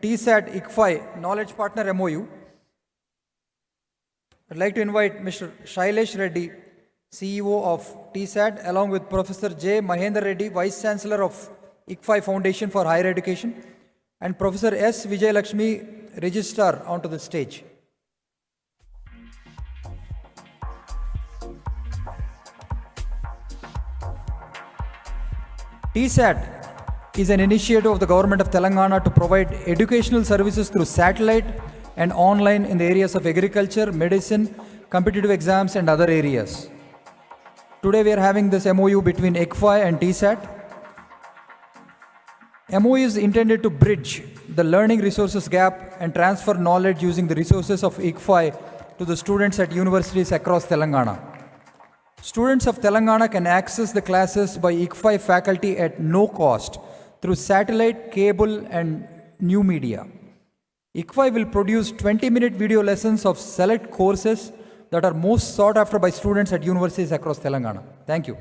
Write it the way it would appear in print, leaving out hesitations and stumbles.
T-SAT ICFAI Knowledge Partner MoU. I'd like to invite Mr. Shailesh Reddy, CEO of T-SAT, along with Professor J. Mahendra Reddy, Vice Chancellor of ICFAI Foundation for Higher Education, and Professor S. Vijay Lakshmi, Registrar, onto the stage. T-SAT is an initiative of the Government of Telangana to provide educational services through satellite and online in the areas of agriculture, medicine, competitive exams and other areas. Today we are having this MoU between ICFAI and T-SAT. MoU is intended to bridge the learning resources gap and transfer knowledge using the resources of ICFAI to the students at universities across Telangana. Students of Telangana can access the classes by ICFAI faculty at no cost through satellite, cable and new media. ICFAI will produce 20-minute video lessons of select courses that are most sought after by students at universities across Telangana. Thank you.